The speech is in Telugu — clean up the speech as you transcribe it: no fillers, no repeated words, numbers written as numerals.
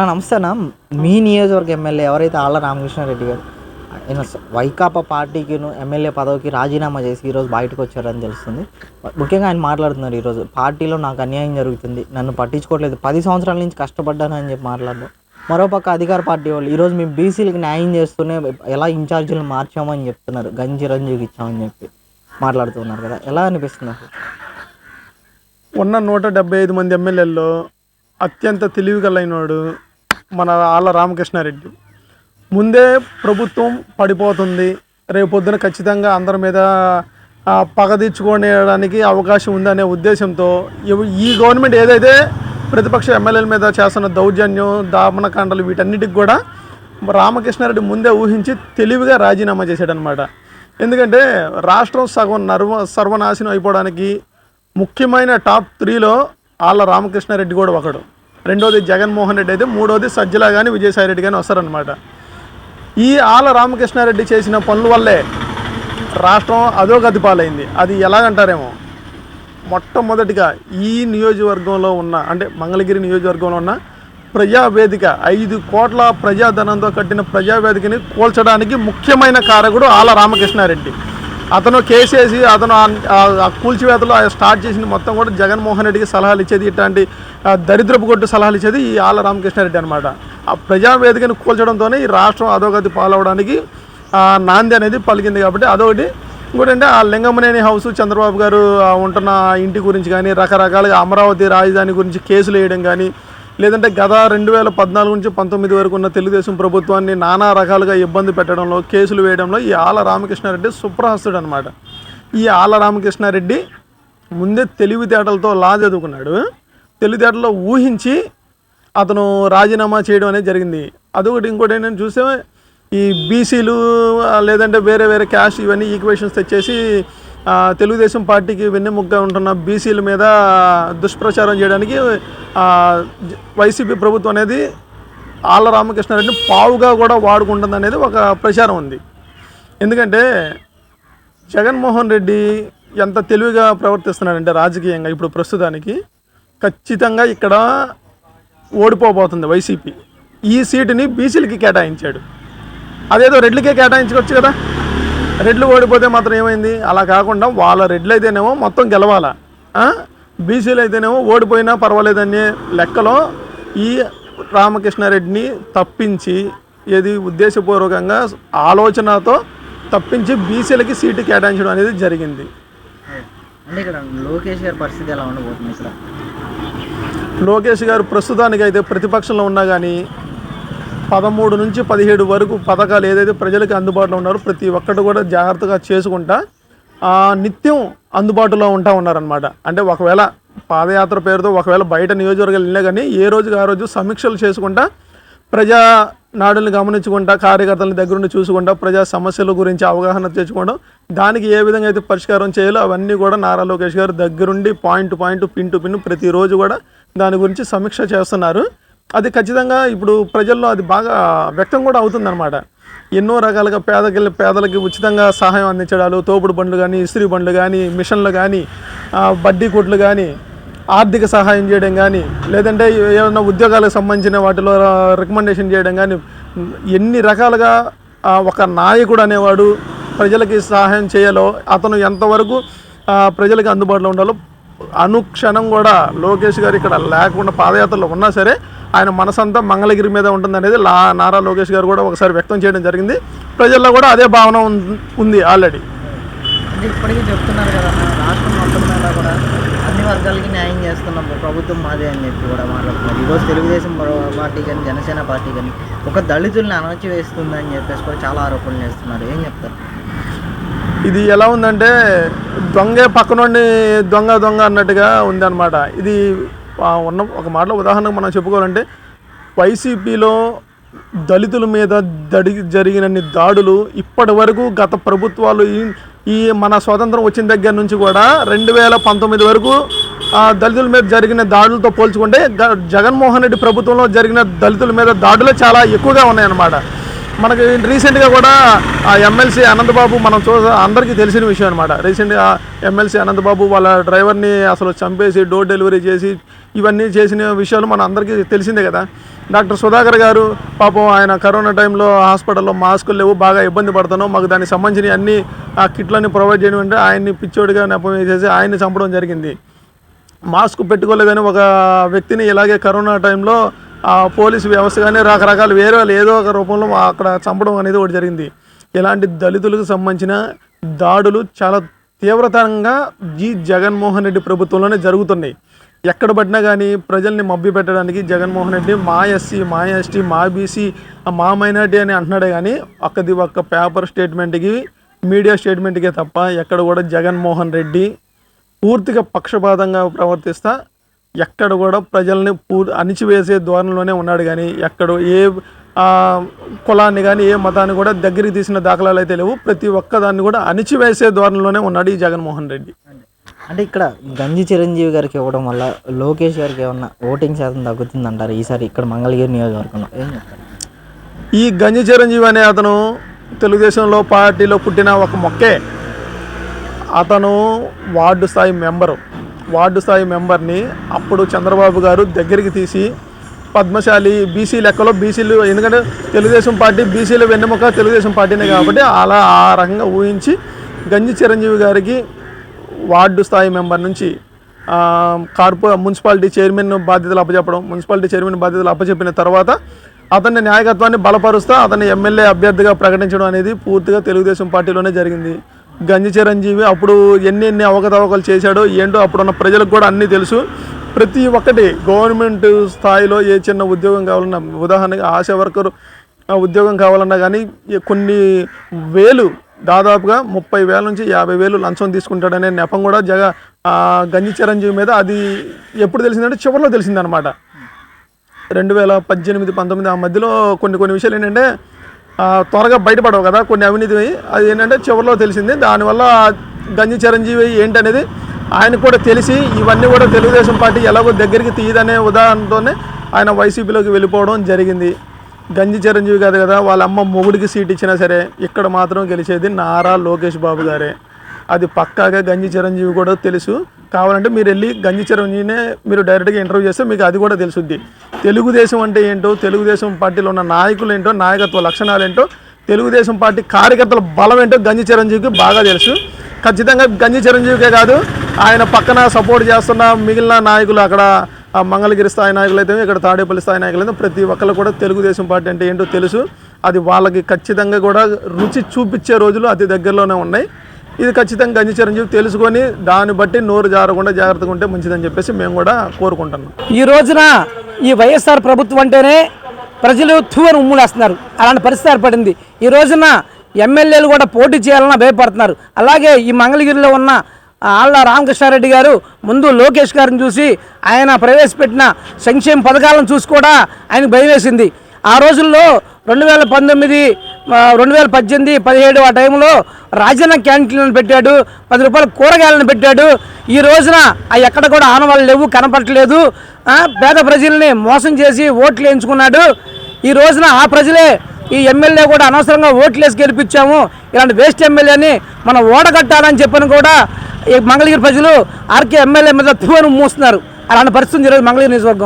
నమస్తే అన్న. మీ నియోజకవర్గ ఎమ్మెల్యే ఎవరైతే ఆళ్ళ రామకృష్ణారెడ్డి గారు ఆయన వైకాపా పార్టీకిను ఎమ్మెల్యే పదవికి రాజీనామా చేసి ఈరోజు బయటకు వచ్చారని తెలుస్తుంది. ముఖ్యంగా ఆయన మాట్లాడుతున్నారు, ఈరోజు పార్టీలో నాకు అన్యాయం జరుగుతుంది, నన్ను పట్టించుకోవట్లేదు, 10 సంవత్సరాల నుంచి కష్టపడ్డాను అని చెప్పి మాట్లాడడం. మరోపక్క అధికార పార్టీ వాళ్ళు ఈరోజు మేము బీసీలకు న్యాయం చేస్తూనే ఎలా ఇన్ఛార్జీలు మార్చామని చెప్తున్నారు, గంజి రంజుకి ఇచ్చామని చెప్పి మాట్లాడుతున్నారు కదా, ఎలా అనిపిస్తుంది అసలు? ఉన్న 175 మంది ఎమ్మెల్యేల్లో అత్యంత తెలివిగలైనవాడు మన ఆళ్ళ రామకృష్ణారెడ్డి. ముందే ప్రభుత్వం పడిపోతుంది, రేపొద్దున ఖచ్చితంగా అందరి మీద పగ తీర్చుకోవడానికి అవకాశం ఉందనే ఉద్దేశంతో ఈ గవర్నమెంట్ ఏదైతే ప్రతిపక్ష ఎమ్మెల్యేల మీద చేస్తున్న దౌర్జన్యం, దామనకాండలు వీటన్నిటికి కూడా రామకృష్ణారెడ్డి ముందే ఊహించి తెలివిగా రాజీనామా చేశాడనమాట. ఎందుకంటే రాష్ట్రం సగం సర్వనాశనం అయిపోవడానికి ముఖ్యమైన టాప్ 3లో ఆళ్ళ రామకృష్ణారెడ్డి కూడా ఒకడు. రెండోది జగన్మోహన్ రెడ్డి అయితే, మూడోది సజ్జల కానీ విజయసాయి రెడ్డి కానీ వస్తారనమాట. ఈ ఆళ్ళ రామకృష్ణారెడ్డి చేసిన పనుల వల్లే రాష్ట్రం అధోగతి పాలైంది. అది ఎలాగంటారేమో, మొట్టమొదటిగా ఈ నియోజకవర్గంలో ఉన్న, అంటే మంగళగిరి నియోజకవర్గంలో ఉన్న ప్రజావేదిక 5 కోట్ల ప్రజాధనంతో కట్టిన ప్రజావేదికని కూల్చడానికి ముఖ్యమైన కారకుడు ఆళ్ళ రామకృష్ణారెడ్డి. అతను కేసేసి అతను ఆ కూల్చివేతలు స్టార్ట్ చేసింది మొత్తం కూడా జగన్మోహన్ రెడ్డికి సలహాలు ఇచ్చేది, ఇట్లాంటి దరిద్రపు కొట్టు సలహాలు ఇచ్చేది ఈ ఆళ్ళ రామకృష్ణారెడ్డి అనమాట. ఆ ప్రజావేదికను కూల్చడంతోనే ఈ రాష్ట్రం అధోగతి పాలవడానికి నాంది అనేది పలికింది. కాబట్టి అదొకటి. ఇంకోటి అంటే ఆ లింగమనేని హౌస్, చంద్రబాబు గారు ఉంటున్న ఇంటి గురించి కానీ, రకరకాలుగా అమరావతి రాజధాని గురించి కేసులు వేయడం కానీ, లేదంటే గత 2014 నుంచి 19 వరకు ఉన్న తెలుగుదేశం ప్రభుత్వాన్ని నానా రకాలుగా ఇబ్బంది పెట్టడంలో, కేసులు వేయడంలో ఈ ఆళ్ళ రామకృష్ణారెడ్డి సుప్రహస్తుడు అనమాట. ఈ ఆళ్ళ రామకృష్ణారెడ్డి ముందే తెలివితేటలతో లా చదువుకున్నాడు. తెలివితేటలో ఊహించి అతను రాజీనామా చేయడం అనేది జరిగింది. అదొకటి. ఇంకోటి ఏంటంటే చూస్తే ఈ బీసీలు లేదంటే వేరే వేరే క్యాస్ట్ ఇవన్నీ ఈక్వేషన్స్ తెచ్చేసి తెలుగుదేశం పార్టీకి వెన్నెముగ్గా ఉంటున్న బీసీల మీద దుష్ప్రచారం చేయడానికి వైసీపీ ప్రభుత్వం అనేది ఆళ్ళ రామకృష్ణారెడ్డిని పావుగా కూడా వాడుకుంటుంది అనేది ఒక ప్రచారం ఉంది. ఎందుకంటే జగన్మోహన్ రెడ్డి ఎంత తెలివిగా ప్రవర్తిస్తున్నాడంటే రాజకీయంగా ఇప్పుడు ప్రస్తుతానికి ఖచ్చితంగా ఇక్కడ ఓడిపోబోతుంది వైసీపీ. ఈ సీటుని బీసీలకి కేటాయించాడు. అదేదో రెడ్లకే కేటాయించుకోవచ్చు కదా. రెడ్లు ఓడిపోతే మాత్రం ఏమైంది? అలా కాకుండా వాళ్ళ రెడ్లు అయితేనేమో మొత్తం గెలవాలా, బీసీలు అయితేనేమో ఓడిపోయినా పర్వాలేదనే లెక్కలో ఈ రామకృష్ణారెడ్డిని తప్పించి, ఏది ఉద్దేశపూర్వకంగా ఆలోచనతో తప్పించి బీసీలకి సీటు కేటాయించడం అనేది జరిగింది. అంటే ఇక్కడ లోకేష్ గారి పరిస్థితి ఎలా ఉండబోతుంది? ఇక్కడ లోకేష్ గారు ప్రస్తుతానికైతే ప్రతిపక్షంలో ఉన్నా కానీ 13 నుంచి 17 వరకు పథకాలు ఏదైతే ప్రజలకు అందుబాటులో ఉన్నారో ప్రతి ఒక్కటి కూడా జాగ్రత్తగా చేసుకుంటా నిత్యం అందుబాటులో ఉన్నారనమాట. అంటే ఒకవేళ పాదయాత్ర పేరుతో ఒకవేళ బయట నియోజకవర్గాలు వెళ్ళినా కానీ ఏ రోజుకి ఆ రోజు సమీక్షలు చేసుకుంటా, ప్రజా నాడుల్ని గమనించుకుంటా, కార్యకర్తల దగ్గరుండి చూసుకుంటా, ప్రజా సమస్యల గురించి అవగాహన తెచ్చుకోవడం, దానికి ఏ విధంగా అయితే పరిష్కారం చేయాలో అవన్నీ కూడా నారా లోకేష్ గారు దగ్గరుండి point to point, pin to pin ప్రతిరోజు కూడా దాని గురించి సమీక్ష చేస్తున్నారు. అది ఖచ్చితంగా ఇప్పుడు ప్రజల్లో అది బాగా వ్యక్తం కూడా అవుతుందన్నమాట. ఎన్నో రకాలుగా పేదలకి ఉచితంగా సహాయం అందించడాలు, తోపుడు బండ్లు కానీ, ఇస్త్రీ బండ్లు కానీ, మిషన్లు కానీ, బడ్డీ కొట్లు కానీ, ఆర్థిక సహాయం చేయడం కానీ, లేదంటే ఏమైనా ఉద్యోగాలకు సంబంధించిన వాటిలో రికమెండేషన్ చేయడం కానీ, ఎన్ని రకాలుగా ఒక నాయకుడు అనేవాడు ప్రజలకి సహాయం చేయాలో, అతను ఎంతవరకు ప్రజలకి అందుబాటులో ఉండాలో అనుక్షణం కూడా లోకేష్ గారు ఇక్కడ లేకుండా పాదయాత్రలో ఉన్నా సరే ఆయన మనసంతా మంగళగిరి మీద ఉంటుంది అనేది నారా లోకేష్ గారు కూడా ఒకసారి వ్యక్తం చేయడం జరిగింది. ప్రజల్లో కూడా అదే భావన ఉంది ఆల్రెడీ. అంటే ఇప్పటికీ చెప్తున్నారు కదా, రాష్ట్రం మొత్తం మీద కూడా అన్ని వర్గాలకి న్యాయం చేస్తున్నాం ప్రభుత్వం మాదే అని చెప్పి కూడా మాట్లాడుతున్నారు. ఈరోజు తెలుగుదేశం పార్టీ కానీ, జనసేన పార్టీ కానీ ఒక దళితుల్ని అణచివేస్తుందని చెప్పేసి కూడా చాలా ఆరోపణలు చేస్తున్నారు. ఏం చెప్తారు? ఇది ఎలా ఉందంటే దొంగే పక్కనుండి దొంగ అన్నట్టుగా ఉందన్నమాట. ఇది ఉన్న ఒక మాటలో ఉదాహరణకు మనం చెప్పుకోవాలంటే వైసీపీలో దళితుల మీద జరిగినన్ని దాడులు ఇప్పటి వరకు గత ప్రభుత్వాలు ఈ మన స్వాతంత్రం వచ్చిన దగ్గర నుంచి కూడా 2019 వరకు దళితుల మీద జరిగిన దాడులతో పోల్చుకుంటే జగన్మోహన్ రెడ్డి ప్రభుత్వంలో జరిగిన దళితుల మీద దాడులే చాలా ఎక్కువగా ఉన్నాయన్నమాట. మనకి రీసెంట్గా కూడా ఆ ఎమ్మెల్సీ అనంతబాబు మనం అందరికీ తెలిసిన విషయం అనమాట. రీసెంట్గా ఎమ్మెల్సీ అనంతబాబు వాళ్ళ డ్రైవర్ని అసలు చంపేసి డోర్ డెలివరీ చేసి ఇవన్నీ చేసిన విషయాలు మన అందరికీ తెలిసిందే కదా. డాక్టర్ సుధాకర్ గారు పాపం ఆయన కరోనా టైంలో హాస్పిటల్లో మాస్కులు లేవు, బాగా ఇబ్బంది పడుతున్నాం, మాకు దానికి సంబంధించిన అన్ని ఆ కిట్లన్నీ ప్రొవైడ్ చేయడం అంటే ఆయన్ని పిచ్చోడిగా నెపం వేసేసి ఆయన్ని చంపడం జరిగింది. మాస్క్ పెట్టుకోలేదని ఒక వ్యక్తిని ఇలాగే కరోనా టైంలో పోలీసు వ్యవస్థ కానీ రకరకాల వేరే వాళ్ళు ఏదో ఒక రూపంలో అక్కడ చంపడం అనేది ఒకటి జరిగింది. ఇలాంటి దళితులకు సంబంధించిన దాడులు చాలా తీవ్రతరంగా జగన్మోహన్ రెడ్డి ప్రభుత్వంలోనే జరుగుతున్నాయి. ఎక్కడ పడినా కానీ ప్రజల్ని మభ్య పెట్టడానికి జగన్మోహన్ రెడ్డి మా ఎస్సీ, మా ఎస్టీ, మా బీసీ, మా మైనార్టీ అని అంటున్నాడే కానీ ఒక్క పేపర్ స్టేట్మెంట్కి, మీడియా స్టేట్మెంట్కే తప్ప ఎక్కడ కూడా జగన్మోహన్ రెడ్డి పూర్తిగా పక్షపాతంగా ప్రవర్తిస్తా ఎక్కడ కూడా ప్రజల్ని అణిచివేసే ధోరణిలోనే ఉన్నాడు. కానీ ఎక్కడ ఏ కులాన్ని కానీ ఏ మతాన్ని కూడా దగ్గరికి తీసిన దాఖలాలు అయితే లేవు. ప్రతి ఒక్కదాన్ని కూడా అణిచివేసే ధోరణిలోనే ఉన్నాడు ఈ జగన్మోహన్ రెడ్డి. అంటే ఇక్కడ గంజి చిరంజీవి గారికి ఇవ్వడం వల్ల లోకేష్ గారికి ఏమన్నా ఓటింగ్ శాతం తగ్గుతుంది అంటారు ఈసారి ఇక్కడ మంగళగిరి నియోజకవర్గంలో? ఏం చెప్తారు? ఈ గంజి చిరంజీవి అనే అతను తెలుగుదేశంలో పార్టీలో పుట్టిన ఒక మొక్కే. అతను వార్డు స్థాయి మెంబర్ని అప్పుడు చంద్రబాబు గారు దగ్గరికి తీసి పద్మశాలి బీసీ లెక్కలో బీసీలు, ఎందుకంటే తెలుగుదేశం పార్టీ బీసీల వెన్నెముక తెలుగుదేశం పార్టీనే కాబట్టి అలా ఆ రకంగా ఊహించి గంజి చిరంజీవి గారికి వార్డు స్థాయి మెంబర్ నుంచి మున్సిపాలిటీ చైర్మన్ బాధ్యతలు అప్పచెప్పిన తర్వాత అతని నాయకత్వాన్ని బలపరుస్తూ అతన్ని ఎమ్మెల్యే అభ్యర్థిగా ప్రకటించడం అనేది పూర్తిగా తెలుగుదేశం పార్టీలోనే జరిగింది. గంజి చిరంజీవి అప్పుడు ఎన్ని అవకతవకలు చేశాడో ఏంటో అప్పుడున్న ప్రజలకు కూడా అన్నీ తెలుసు. ప్రతి ఒక్కటి గవర్నమెంట్ స్థాయిలో ఏ చిన్న ఉద్యోగం కావాలన్నా, ఉదాహరణకి ఆశా వర్కర్ ఉద్యోగం కావాలన్నా కానీ కొన్ని వేలు, దాదాపుగా 30,000 నుంచి 50,000 లంచం తీసుకుంటాడనే నెపం కూడా గంజి చిరంజీవి మీద అది ఎప్పుడు తెలిసిందంటే చివరిలో తెలిసిందనమాట. 2018, 19 ఆ మధ్యలో కొన్ని విషయాలు ఏంటంటే త్వరగా బయటపడవు కదా కొన్ని అవినీతి, అది ఏంటంటే చివరిలో తెలిసింది. దానివల్ల గంజి చిరంజీవి ఏంటనేది ఆయనకు కూడా తెలిసి ఇవన్నీ కూడా తెలుగుదేశం పార్టీ ఎలాగో దగ్గరికి తీయదనే ఉదాహరణతోనే ఆయన వైసీపీలోకి వెళ్ళిపోవడం జరిగింది. గంజి చిరంజీవి కాదు కదా, వాళ్ళ అమ్మ మొగుడికి సీట్ ఇచ్చినా సరే ఇక్కడ మాత్రం గెలిచేది నారా లోకేష్ బాబు గారే. అది పక్కాగా గంజి చిరంజీవి కూడా తెలుసు. కావాలంటే మీరు వెళ్ళి గంజి చిరంజీవినే మీరు డైరెక్ట్గా ఇంటర్వ్యూ చేస్తే మీకు అది కూడా తెలుసుద్ది. తెలుగుదేశం అంటే ఏంటో, తెలుగుదేశం పార్టీలో ఉన్న నాయకులు ఏంటో, నాయకత్వ లక్షణాలు ఏంటో, తెలుగుదేశం పార్టీ కార్యకర్తల బలం ఏంటో గంజి చిరంజీవికి బాగా తెలుసు. ఖచ్చితంగా గంజి చిరంజీవికే కాదు, ఆయన పక్కన సపోర్ట్ చేస్తున్న మిగిలిన నాయకులు, అక్కడ మంగళగిరి స్థాయి నాయకులు అయితే, ఇక్కడ తాడేపల్లి స్థాయి నాయకులు అయితే ప్రతి ఒక్కరు కూడా తెలుగుదేశం పార్టీ అంటే ఏంటో తెలుసు. అది వాళ్ళకి ఖచ్చితంగా కూడా రుచి చూపించే రోజులు అతి దగ్గరలోనే ఉన్నాయి. ఇది ఖచ్చితంగా గంజి చిరంజీవి తెలుసుకొని దాన్ని బట్టి నోరు జారకుండా జాగ్రత్తగా ఉంటే మంచిదని చెప్పేసి మేము కూడా కోరుకుంటున్నాం. ఈ రోజున ఈ వైఎస్ఆర్ ప్రభుత్వం అంటేనే ప్రజలు తువ్వను ఉమ్ములేస్తున్నారు. అలాంటి పరిస్థితి ఏర్పడింది. ఈ రోజున ఎమ్మెల్యేలు కూడా పోటీ చేయాలన్నా భయపడుతున్నారు. అలాగే ఈ మంగళగిరిలో ఉన్న ఆళ్ళ రామకృష్ణారెడ్డి గారు ముందు లోకేష్ గారిని చూసి ఆయన ప్రవేశపెట్టిన సంక్షేమ పథకాలను చూసి కూడా ఆయనకు భయం వేసింది. ఆ రోజుల్లో 2019, 2018, 17 ఆ టైంలో రాజన్న క్యాంటీన్లను పెట్టాడు, 10 రూపాయల కూరగాయలను పెట్టాడు. ఈ రోజున ఎక్కడ కూడా ఆనవాళ్ళు లేవు, కనపడట్లేదు. పేద ప్రజల్ని మోసం చేసి ఓట్లు వేయించుకున్నాడు. ఈ రోజున ఆ ప్రజలే ఈ ఎమ్మెల్యే కూడా అనవసరంగా ఓట్లు వేసి గెలిపించాము, ఇలాంటి వేస్ట్ ఎమ్మెల్యేని మనం ఓడగట్టాలని చెప్పని కూడా ఈ మంగళగిరి ప్రజలు ఆర్కే ఎమ్మెల్యే మీద తువ్వను మూస్తున్నారు. అలాంటి పరిస్థితి ఈరోజు మంగళగిరి నియోజకవర్గంలో.